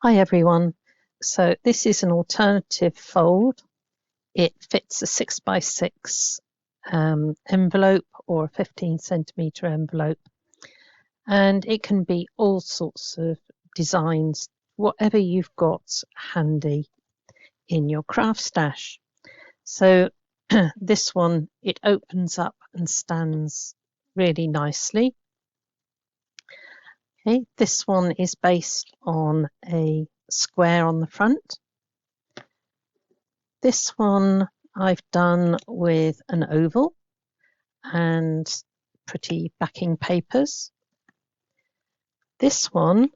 Hi everyone. So this is an alternative fold. It fits a 6x6 envelope or a 15cm envelope, and it can be all sorts of designs, whatever you've got handy in your craft stash. So this one, it opens up and stands really nicely. Okay, this one is based on a square on the front. This one I've done with an oval and pretty backing papers. This one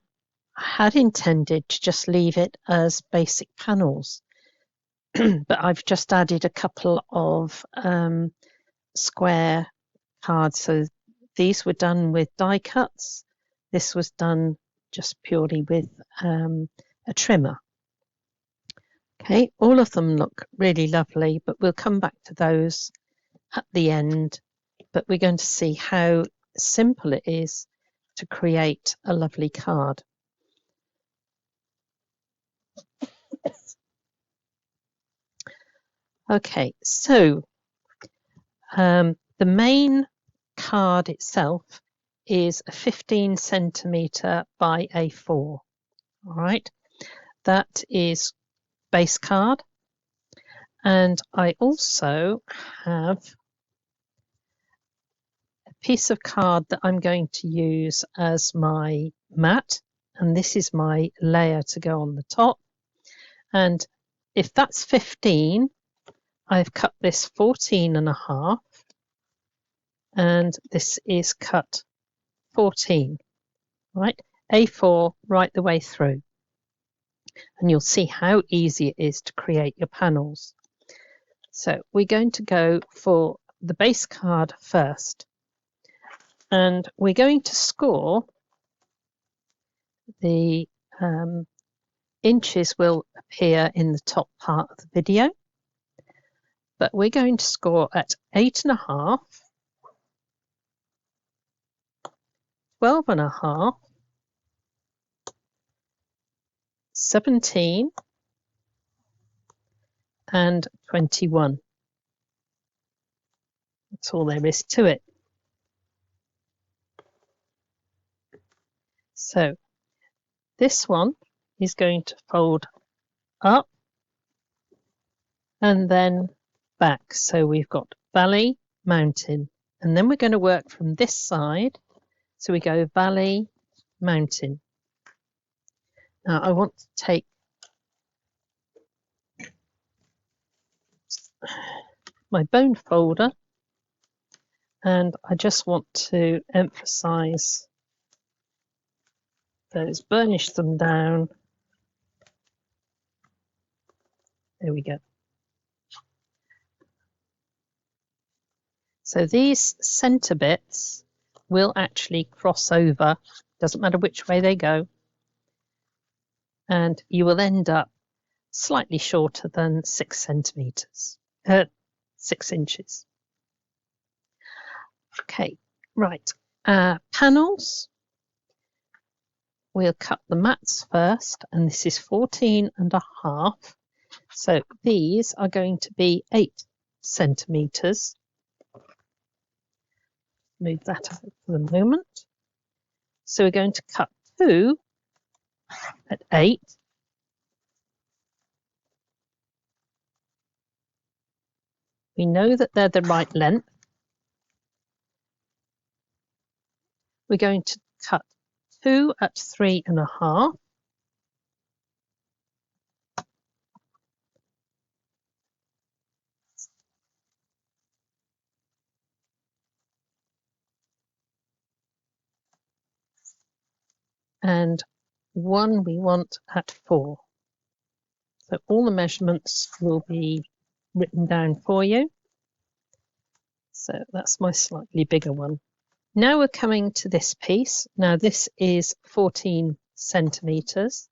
I had intended to just leave it as basic panels, but I've just added a couple of square cards. So these were done with die cuts. This was done just purely with a trimmer. Okay, all of them look really lovely, but we'll come back to those at the end. But we're going to see how simple it is to create a lovely card. Okay, so the main card itself is a 15cm by A4. All right, that is base card. And I also have a piece of card that I'm going to use as my mat, and this is my layer to go on the top. And if that's 15, I've cut this 14.5, and this is cut 14, right? A4 right the way through. And you'll see how easy it is to create your panels. So we're going to go for the base card first. And we're going to score the inches will appear in the top part of the video. But we're going to score at 8.5, 12.5, 17, and 21. That's all there is to it. So this one is going to fold up and then back. So we've got valley, mountain, and then we're going to work from this side. So we go valley, mountain. Now I want to take my bone folder, and I just want to emphasize those, burnish them down. There we go. So these center bits will actually cross over, doesn't matter which way they go, and you will end up slightly shorter than 6 inches. Okay, right. Panels. We'll cut the mats first, and this is 14.5. So these are going to be 8 centimeters. Move that out for the moment. So we're going to cut 2 at 8. We know that they're the right length. We're going to cut 2 at 3.5. And 1 we want at 4. So all the measurements will be written down for you. So that's my slightly bigger one. Now we're coming to this piece. Now this is 14 centimeters.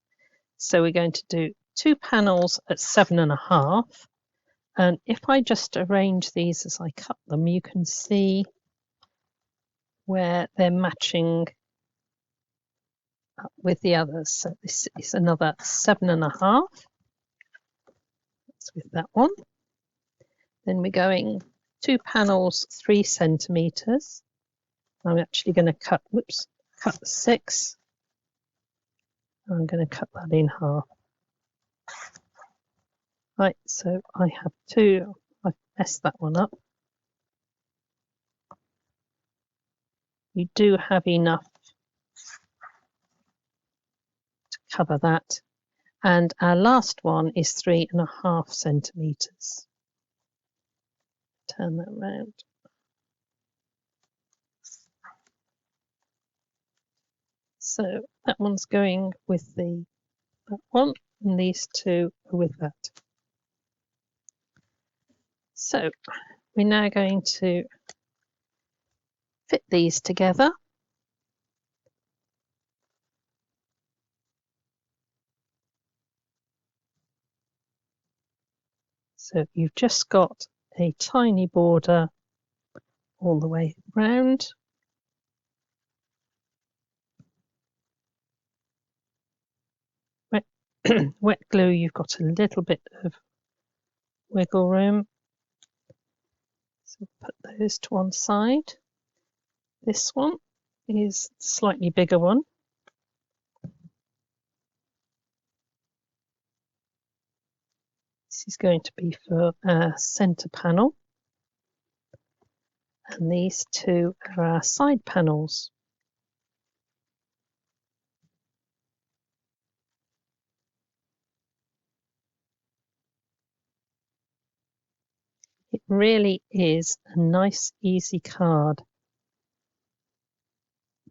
So we're going to do 2 panels at 7.5. And if I just arrange these as I cut them, you can see where they're matching up with the others. So this is another 7.5. That's with that one. Then we're going 2 panels, 3 centimeters. I'm actually going to cut 6. I'm going to cut that in half. Right, so I have 2. I've messed that one up. You do have enough to cover that. And our last one is 3.5 centimeters. Turn that round. So that one's going with that one, and these 2 are with that. So we're now going to fit these together. So you've just got a tiny border all the way round. Wet glue, you've got a little bit of wiggle room. So put those to one side. This one is a slightly bigger one. This is going to be for our center panel. And these 2 are our side panels. It really is a nice, easy card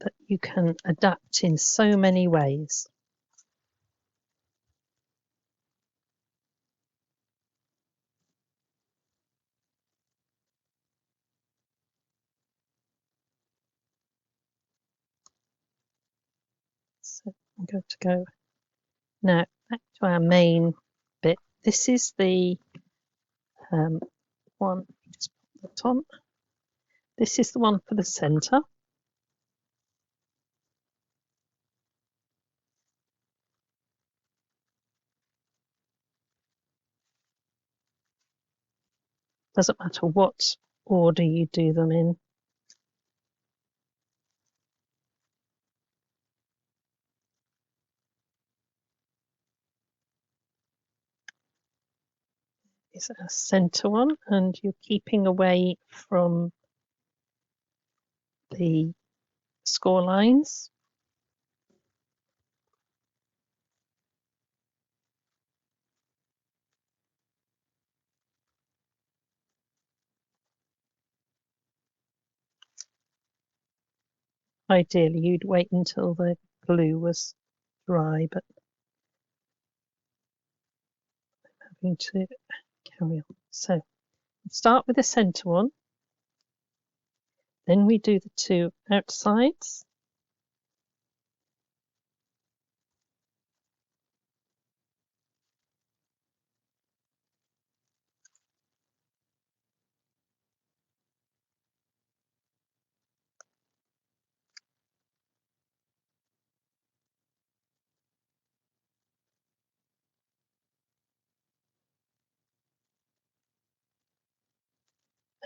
that you can adapt in so many ways. So I'm going to go now back to our main bit. This is the one, just put that on. This is the one for the center. Doesn't matter what order you do them in. Is a center one, and you're keeping away from the score lines. Ideally, you'd wait until the glue was dry, but I'm having to carry on. So start with the center one, then we do the 2 outsides.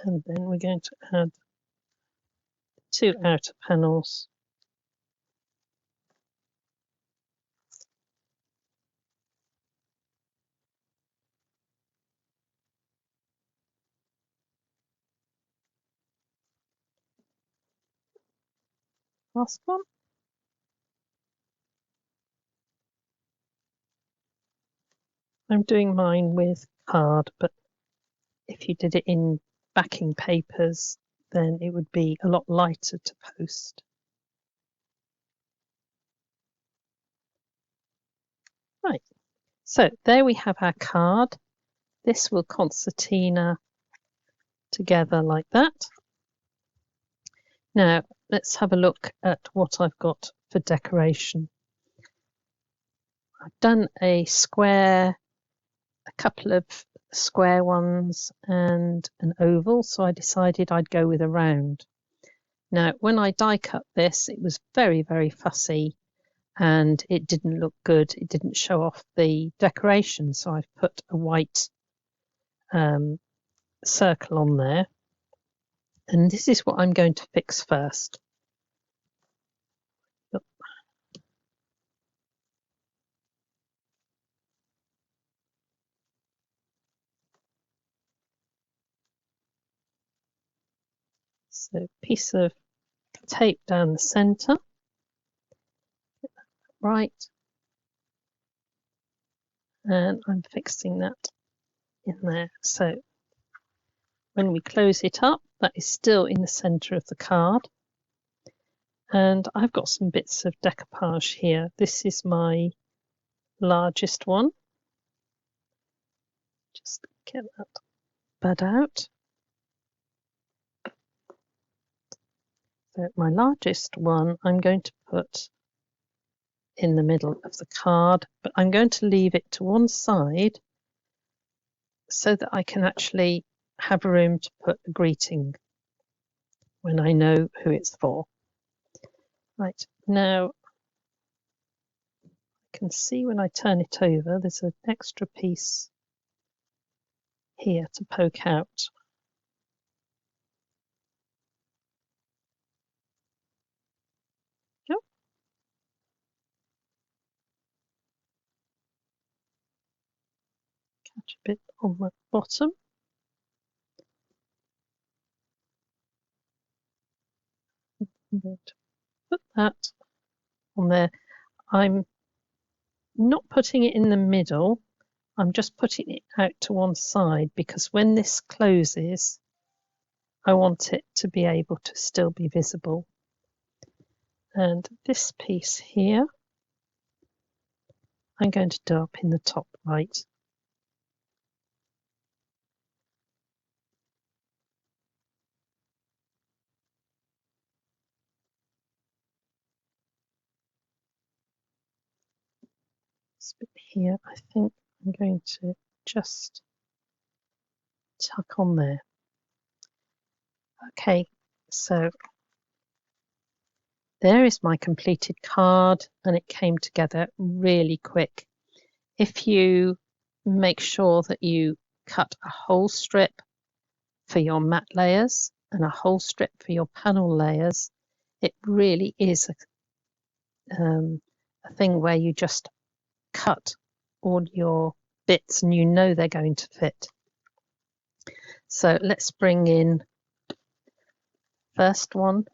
And then we're going to add 2 outer panels. Last one. I'm doing mine with card, but if you did it in backing papers, then it would be a lot lighter to post. Right, so there we have our card. This will concertina together like that. Now let's have a look at what I've got for decoration. I've done a square, a couple of square ones and an oval, so I decided I'd go with a round. Now when I die cut this, it was very, very fussy, and it didn't look good. It didn't show off the decoration, so I've put a white circle on there, and this is what I'm going to fix first. So piece of tape down the center, right, and I'm fixing that in there. So when we close it up, that is still in the center of the card. And I've got some bits of decoupage here. This is my largest one. Just get that bud out. So my largest one I'm going to put in the middle of the card, but I'm going to leave it to one side so that I can actually have room to put a greeting when I know who it's for. Right, now I can see when I turn it over there's an extra piece here to poke out. Yep. Catch a bit on the bottom. I'm going to put that on there. I'm not putting it in the middle, I'm just putting it out to one side because when this closes, I want it to be able to still be visible. And this piece here, I'm going to do up in the top right. This bit here, I think I'm going to just tuck on there. Okay, so there is my completed card, and it came together really quick. If you make sure that you cut a whole strip for your matte layers and a whole strip for your panel layers, it really is a thing where you just cut all your bits and you know they're going to fit. So let's bring in first one.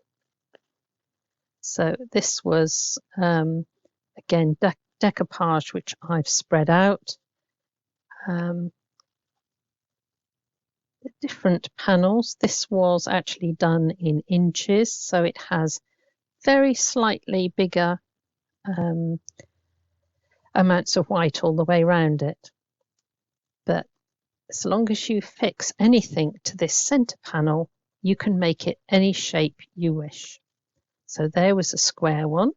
So this was again decoupage which I've spread out. The different panels. This was actually done in inches, so it has very slightly bigger amounts of white all the way around it. But as long as you fix anything to this center panel, you can make it any shape you wish. So there was a square one.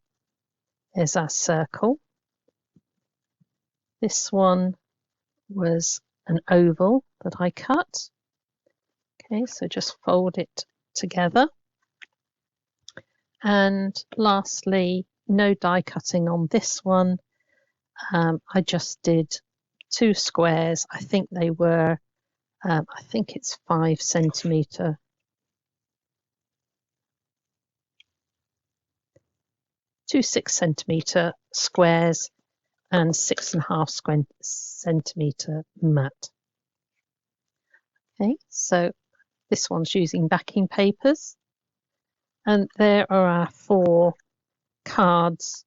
There's our circle. This one was an oval that I cut. Okay, so just fold it together. And lastly, no die cutting on this one. I just did 2 squares. I think they were, I think it's 5 centimetre. Two 6-centimetre squares and 6.5 centimetre mat. Okay, so this one's using backing papers, and there are our 4 cards,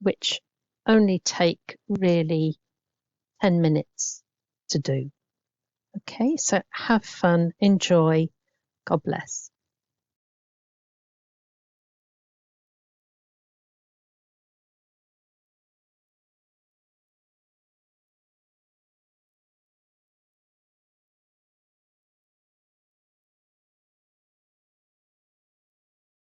which only take really 10 minutes to do. Okay, so have fun, enjoy, God bless.